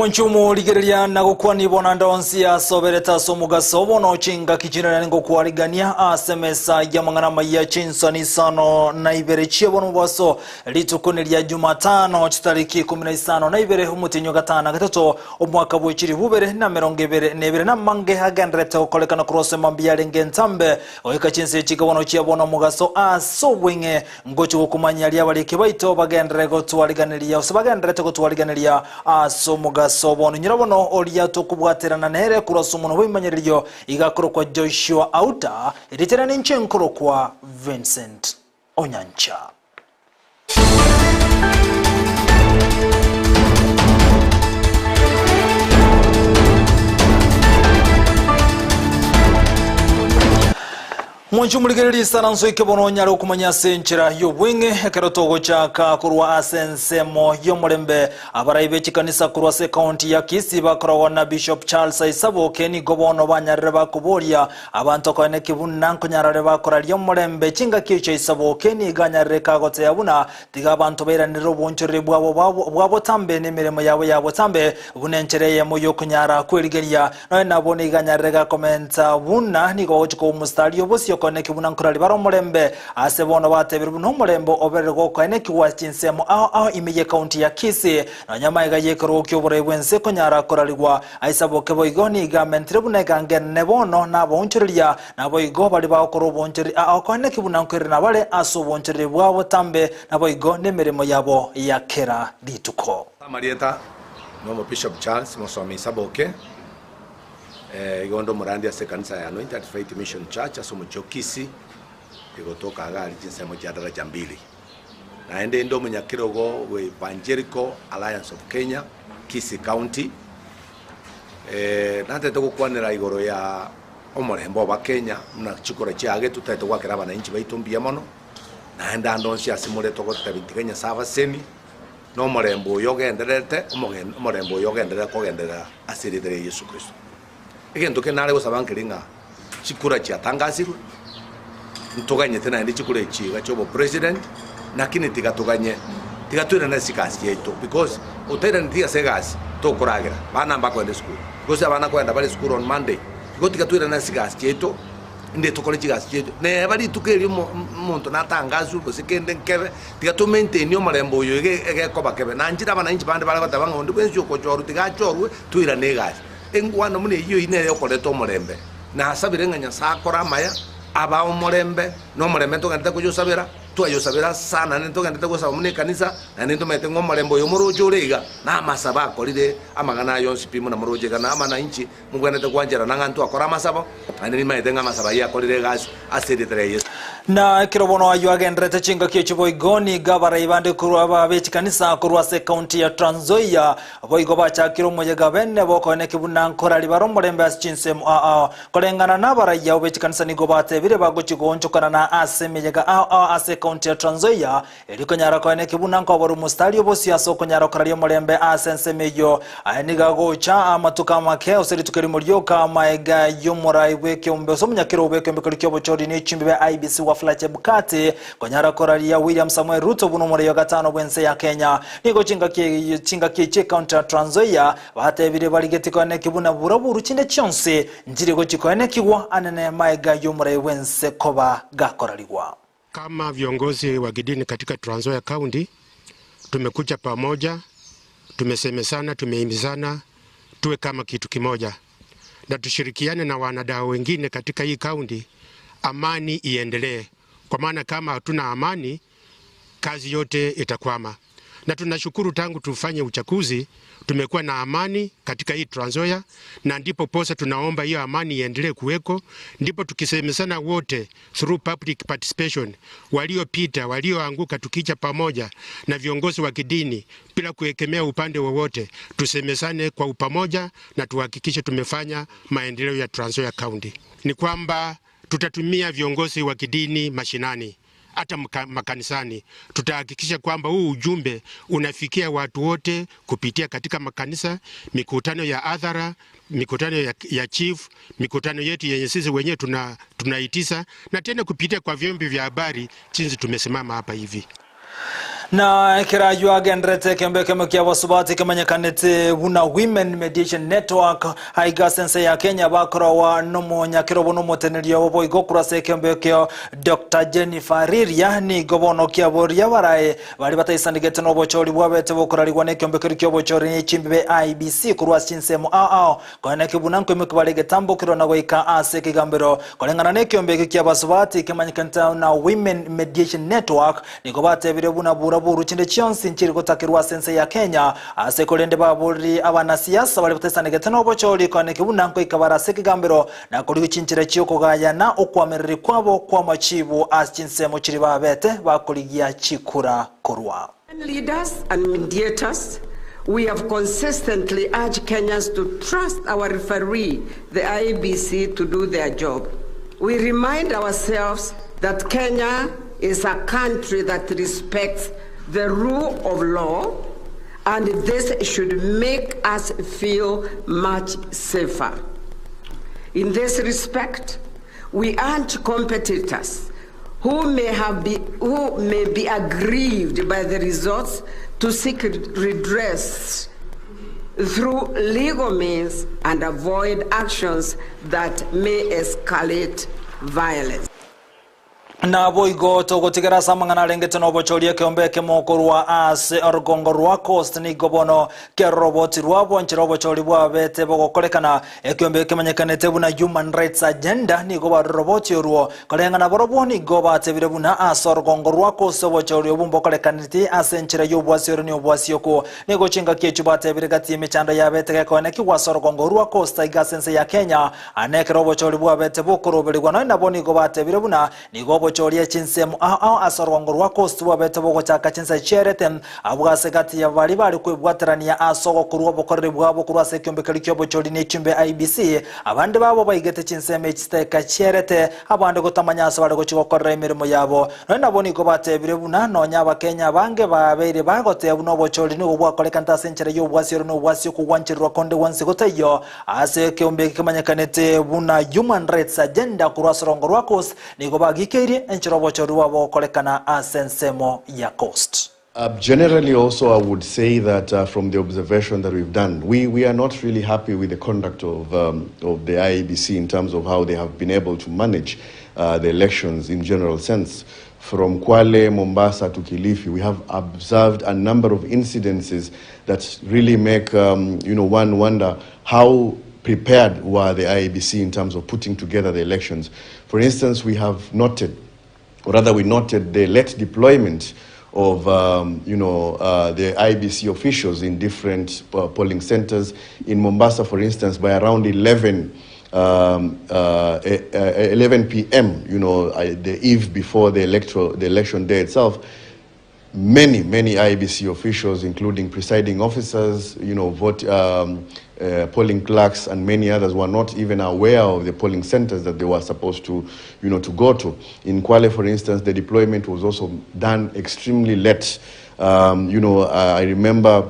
Mwanchumu ligerelia na gukwani bona ndonsi ya sobereta somugaso bono chinga kichirana ningo kuarigania asemesa ya mangana ya chinsani sano na ibere chiebono baso litukunelia Jumatano chitariki 15 na ibere humutinyo gatana gatatu omwaka bwechiri bubere na merongebere nebere na mange hagendrete okolekana kurose mambia lengentambe oika chinse chigabono chiebono mugaso asobwenge ngochi gukumanya lya balike baito bagendere gotwariganilia osabagendrete gotwariganilia asomugaso Sobono nyirabono olia tokubwaterana nere kurasa umuntu w'imanyiriyo igakoro kwa Joshua Auta iriterana nchenkoro kwa Vincent Onyancha. Mwanchumu ligereli saranso ikebono nyaro kumanya senchira yobwenge ekerotogo chaka kurwa asensemo yomulembe abaraibe chikanisa kurwa se county ya Kisii bakora na Bishop Charles Isabo Keni gobono banyarre bakuboria abantu kone kibunna nkonyarare bakora yomulembe chinga kicho Isabo Keni ganyarre kagote yabuna tiga abantu beraniro bonchore bwabo tambe nemiremo yabo tambe bunenchereye mu yokunyara kweligeria no nabone ganyarre ga komenta bunna nigo chiko mustari obosio kone kibuna nkurali baro mulembe asebono batebere buno mulembo oberego kone kiwa chinsemo aho imiye county ya Kisii na nyama igaye korokyo burebwense konyara koraligwa Isabo kebo igoni gamentre bunega ngene bono nabo onchiriya nabo igo bali bakoro bonchiri kone kibuna nkurali nabale aso bonchiri bwabo tambe nabo igo nemirimo yabo yakera lituko Marieta no Bishop Charles Mosomi Isabo ke igondo murandi ase kanisa ya Anointed Faith Mission Church aso Kisii igotoka agali chinsemo cha daraja 2 naende ndo munyakirogo we Evangelical Alliance of Kenya Kisii County natete gukwanira igoro ya omorembo ba Kenya na chikora cyage tutete gwakira abananchi baitumbiye mono naenda ndonsi asimure togota Kenya savasemi no morembo yogenderete omorembo yogenderera kogenderera asiridere Yesu Kristo egento kenare gosabankiringa chikura cyatangazirwe ntuganye tena ndi chikura chiga cyo president nakini tigatuganye tigatwira na sikasi yeto because utera ndia segasi to kuragira bana mbakwende school gosa bana kwenda bali school on Monday go tigatwira na sikasi yeto ndi tukole chigasi yeto ne bali tukeri muntu natangazu gosikende nkebe tigatumente niyo marembo yo ege ko bakebe nanjira bana inchi bande bala batabanga ndi bwenzi ko choru tigachorwe twira negasi engwana mune iyo ine yokoleto mulembe na asabirenganya sakora maya aba umulembe no mulembe to ganda kujosabira tuyosabira sana nento ganda ko mune kanisa na nento mete ngo mulembo yo murojo urega na masaba kolide amagana yonsi pimo na muroje kana amana inchi mugwana te kwanjera nangantu akora masaba ani mete nga masaba ya kolide gas asede tres na kirobono ayo agendrete chinga kichibo igoni gabara ibande kurwa babechi kanisa kurwa se county ya Trans Nzoia boigo bacha kiromoje gabenne bokone kibuna nkora libaro mulembe aschinsem kolengana na bara ya obechi kanisa nigo batebire bagochigoncho kana na asemejega ase county ya Trans Nzoia elikonyara kone kibuna nkoboru mustari obosi aso konyara korali mulembe asensemejo aniga gocha amatuka make oseri tukeri muryoka maega yomuraiwe kyombe so munyakiro obeke mbeklikyo bochori ne chimbe IBC wa Flache Bukati konyara korali ya William Samuel Ruto buno muri ya gatano bwense ya Kenya niko chinga kiche county Trans Nzoia batebire baligeti kone kibuna buraburu chinde chonse njire go chikone kiwa anene maega yomure wense koba gakoraliwa. Kama viongozi wa kidini katika Trans Nzoia County tumekuja pamoja, tumesemesana, tumehimizana tuwe kama kitu kimoja na tushirikiane na wanadau wengine katika hii county, amani iendelee, kwa maana kama hatuna amani kazi yote itakwama. Na tunashukuru tangu tufanye uchaguzi tumekuwa na amani katika hii Trans Nzoia, na ndipo posa tunaomba hiyo amani iendelee kuweko, ndipo tukisemesana wote through public participation, waliopita walioanguka tukija pamoja na viongozi wa kidini bila kuekemea upande wowote, tusemesane kwa upamoja na tuhakikishe tumefanya maendeleo ya Trans Nzoia County. Ni kwamba tutatumia viongozi wa kidini mashinani, hata makanisani. Tutahakikisha kwamba huu ujumbe unafikia watu wote kupitia katika makanisa, mikutano ya hadhara, mikutano ya chief, mikutano yetu yenye sisi wenyewe tunaitisa, na tena kupitia kwa vyombo vya habari jinsi tumesimama hapa hivi. Na kiraju agendrete kembeke mkia wasubati kemanyakanete buna Women Mediation Network haiga sense ya Kenya bakora wa nomo nyakirobo nomo tenerio bobo igokura se kembeke Dr. Jennifer Riria ni gobono kia boria barae bali bataisandigete no bochori bwabete bokorari wane kembeke kyo bochori ni chimbe IBC kurwa chinsemo kone kibunanko mekubalege tambo kiro na goika ase kigambero kolengana ne kembeke kia basubati kemanyakanta na Women Mediation Network ni gobate bire buna buru chinde chionsi nchiri kutakirwa sense ya Kenya ase kolende baburi abana siasa bali butesane getano bocholi kone kibunanko ikabara sekigambiro na kuri chinchire chiyoko gayana okwamereri kwabo kwa machibu asinsemo chiri babete bakoligia chikura korwa. Leaders and mediators, we have consistently urged Kenyans to trust our referee, the IEBC, to do their job. We remind ourselves that Kenya is a country that respects the rule of law, and this should make us feel much safer. In this respect, we urge competitors who may be aggrieved by the results to seek redress through legal means and avoid actions that may escalate violence. Na boigo togotigera samangana lengete no bocholie keombeke mokorwa ase orgongo rwa coast ni gobono ke roboti rwabo nchiro bocholi bwabete bogokolekana ekeombeke manyekanete buna human rights agenda ni goba roboti ruo kolengana borobo ni goba tebire buna ase orgongo rwa coast bocholi obumbo kolekaniti ase nchira yobwasiro ni obwasioko ni gochinga kiechuba tebire gati mechando yabete kekone kiwa orgongo rwa coast igasense ya Kenya aneke robocholi bwabete bokorobelirwa no naboni goba tebire buna ni gobo cholia chinsemo asorwango rwa coast wabete bogo chaka chinsa chereten abwase gati ya bali bali kwebwaterania asogo kurwa bokorre bwabo kurwa sekyombekeli kyobo choli ne chimbe IBC abande babo bayigete chinseme chiteka cherete abande gotamanya asabale gochigokorra emirimo yabo no naboni go batebire buna no nyaba Kenya bange babeire bagote buno bocholi ni obwakoleka ntasenchere yobwasiro no bwasyo kuwanchirwa konde wansi gotayo ase kyombeke manyakanete buna human rights agenda kurwa sorongo rwa coast ni go bagikeri Generally also I would say that from the observation that we've done, we are not really happy with the conduct of the IEBC in terms of how they have been able to manage the elections in general sense. From Kwale, Mombasa to Kilifi, we have observed a number of incidences that really make one wonder how prepared were the IEBC in terms of putting together the elections. For instance, we noted the late deployment of the IEBC officials in different polling centers. In Mombasa, for instance, by around 11 p.m., the eve before the election day itself, many IEBC officials, including presiding officers, polling clerks and many others, were not even aware of the polling centers that they were supposed to go to. In Kwale, for instance, the deployment was also done extremely late. I remember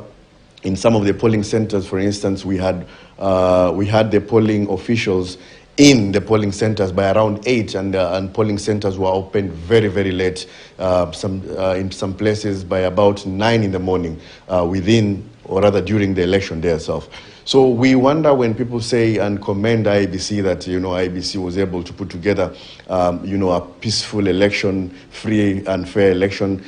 in some of the polling centers, for instance, we had the polling officials in the polling centers by around 8, and polling centers were opened very, very late. In some places by about 9 in the morning, during the election day itself. So we wonder when people say and commend IEBC that IEBC was able to put together a peaceful election, free and fair election,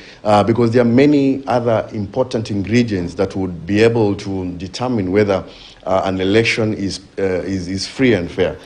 because there are many other important ingredients that would be able to determine whether an election is free and fair.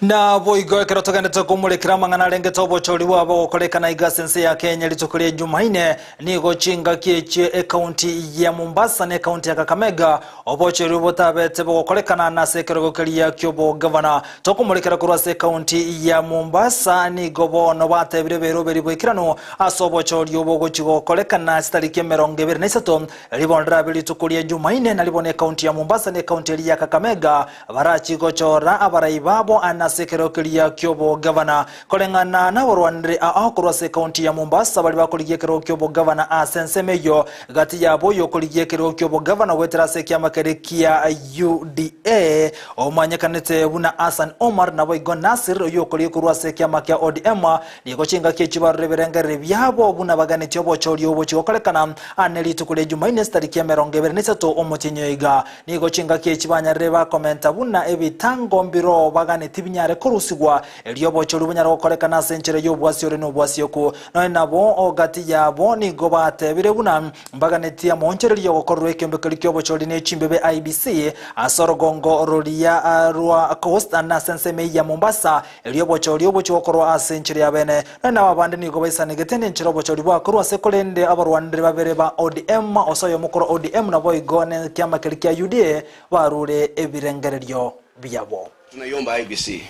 Na boigo kerotogende kumulekira mangana lengeta obocholi wabo okolekana igasense ya Kenya litukulie Jumaine ni gochinga kieche county ya Mombasa ne county ya Kakamega obocholi botabete bokolekana na sekerogokelia kyobo governor tokumulekira kurwa se county ya Mombasa ni gobono batebire beroberi bwikirano asobocholi obogochigo kolekana sitarike 23 libondra bilitukulie Jumaine na libone county ya Mombasa ne county ya Kakamega barachi gochora abaraibabo ana asekero kiria kyobo governor kolengana na warwanire akorwa se county ya Mombasa bali bakoligie kero kyobo governor asensemeyo gati yabo yokoligie kero kyobo governor wetera se kya makerekia UDA omanyakanete buna Hassan Omar na boigo Nasir yokolie kurwa se kya makia ODM niko chinga kichibarre berengere byabo buna bagane tyobo chori obo chikokolekana aneli tukule Jumaine stariki ya 23 omutinyoiga niko chinga kichibanyarre ba komenta buna ebitango mbiro bagane tibinyare kurusigwa elyobo chori bunyara kokolekana senchere yobwasi ore no bwasi yoku no nabo ogati yabo nigo batebire buna bagane tia monchereryo gokorwe kembe klikyobo chori ne chimbebe IBC asorogongo rolia rwa coast na senseme ya Mombasa elyobo chori obo chikokorwa asenchere ya bene na babande nigo baisane getende nchirobo chori bwa kurwa sekolende abarwandire babere ba ODM osoyo mukoro ODM na boigone kiama kilikia UDA warure ebirengereryo byabo. Tunaiomba IBC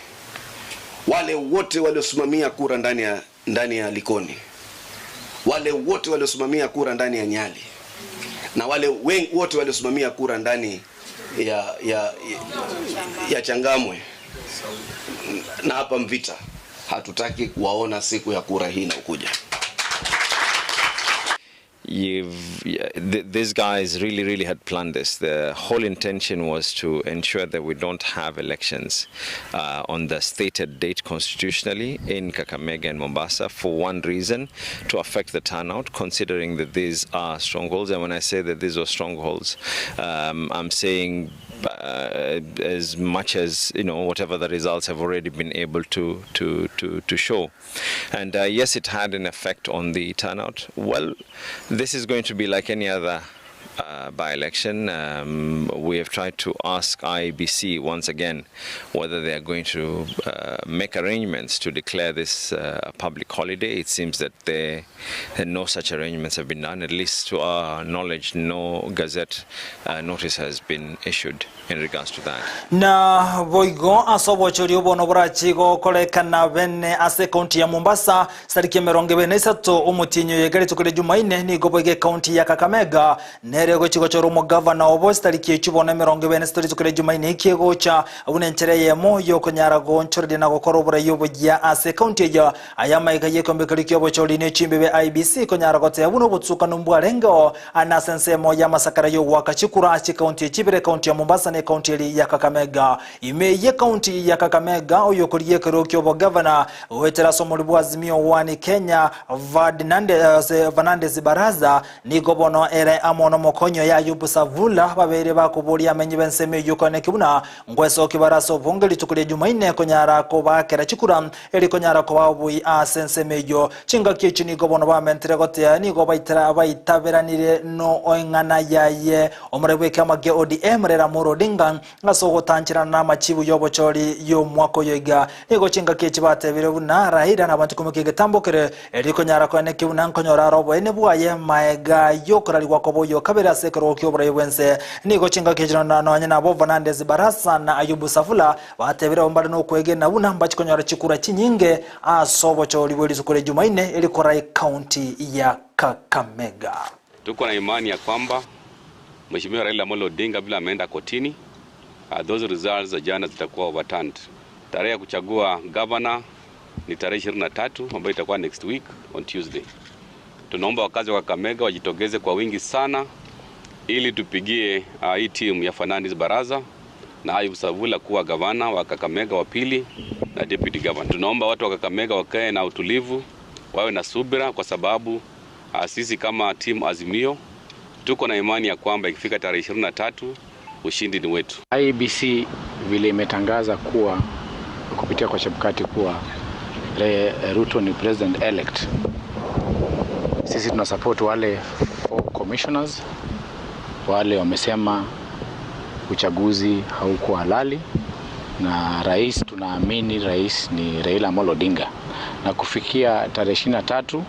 wale wote waliosimamia kura ndani ya Likoni, wale wote waliosimamia kura ndani ya Nyali, na wale wote waliosimamia kura ndani ya Changamwe na hapa Mvita, hatutaki kuwaona siku ya kura hii na ukuja. These guys really had planned this. The whole intention was to ensure that we don't have elections on the stated date constitutionally in Kakamega and Mombasa for one reason, to affect the turnout, considering that these are strongholds. And when I say that these are strongholds, I'm saying as much as, you know, whatever the results have already been able to show. And yes, it had an effect on the turnout. Well, this is going to be like any other by-election. We have tried to ask IBC once again whether they are going to make arrangements to declare this a public holiday. It seems that no such arrangements have been done. At least to our knowledge, no gazette notice has been issued in regards to that. Na boigo asobo chorio bono brachigo kolekana bene ase county ya Mombasa sariki 23 omutinyo yegere tukule Jumaine ni goboge county ya Kakamega nerego chigo choro mo governor obo sariki echibona 23 tukule Jumaine ikiego cha unenchere yemo yokonyara go nchorde na gokoro bura yobo ya ase county ya ayama igaye kombe klikyo bo chori ne chimbebe IBC konyara gote yabuno butsuka numbwarengo anasense mo ya masakara yo wakachikura achi county chibere county ya Mombasa ne county ya Kakamega imeye county ya Kakamega oyokoriye kerokyo bo governor wetera somulibwa azimio wani Kenya Vanandez Baraza ni gobono ere amono mokonyo ya Yubusavula babere bakuburia amenye benseme yukone kibuna ngweso kibaraso bongeli tukule Jumaine konyara ko bakera chikura eri konyara ko babui asensemeyo chinga kichi ni gobono ba mentere gote ni go baitaberanire no oingana yaye omrebwe kama ge ODM rera murodinga ngaso tanchira na machibu yobo chori yo mwako yoiga ego chinga kichi batebire buna raira na bantu kumukige tambokere eri konyara ko ne kibuna nkonyora robo ene buaye maega yokorali wakobo yo kabera sekero kyobra yewense nigo chinga kichi na nanye na bo Vanandez Barasa na Ayubu Safula batebire ombale no kwege na buna mbachikonyora chikura chinyinge asobo chori bweli zukure Jumaine eri korai county ya Kakamega. Tuko na imani ya kwamba Mheshimiwa Raila Amolo Odinga bila ameenda kotini, those results za jana zitakuwa overturned. Tarehe ya kuchagua governor ni tarehe 23 ambayo itakuwa next week on Tuesday. Tunaomba wakazi wa Kakamega wajitokeze kwa wingi sana ili tupigie hii team ya Vanandez Baraza na Ayubu Savula kuwa governor wa Kakamega wa pili na deputy governor. Tunaomba watu wa Kakamega wakae na utulivu, wawe na subira kwa sababu sisi kama team Azimio tuko na imani ya kwamba ikifika tarehe 23 ushindi ni wetu. IBC vile imetangaza kuwa kupitia kwa Chebukati kuwa Ruto ni president elect. Sisi tuna support wale 4 commissioners wale wamesema uchaguzi haukuwa halali, na rais, tunaamini rais ni Raila Amolo Odinga, na kufikia tarehe 23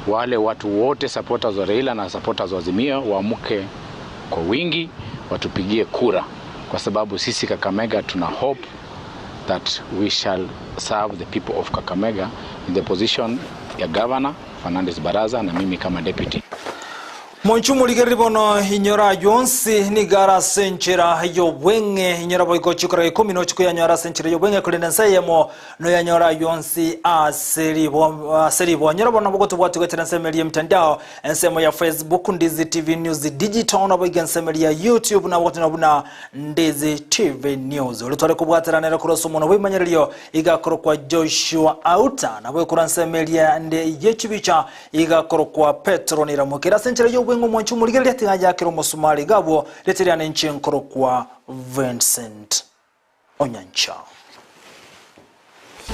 wale watu wote supporters wa Raila na supporters wa Azimio waamuke kwa wingi watupigie kura, kwa sababu sisi Kakamega tuna hope that we shall serve the people of Kakamega in the position ya governor Vanandez Baraza na mimi kama deputy. Monchumuligeri bono inyora yonsi ni gara senchera yobwenge inyora boiko chukura 10 no chukuya nyora senchera yobwenge kulenda nsayemo no yanyora yonsi aseribo nyora bono bogoto bwatu gwetera nsemeli mtandao ensemo ya Facebook Ndizi TV News Digital na boiga nsemeli ya YouTube na bogoto nabuna Ndizi TV News ulitware kubwatera nera kuroso mono wimanyeryo igakorokwa Joshua Auta na boikura nsemeli ya nde yechibicha igakorokwa Petro niramukira senchera yobwenge Monchumuligeri letinga yakiro musumali gabo leteriane nchenkoro kwa Vincent Onyancha.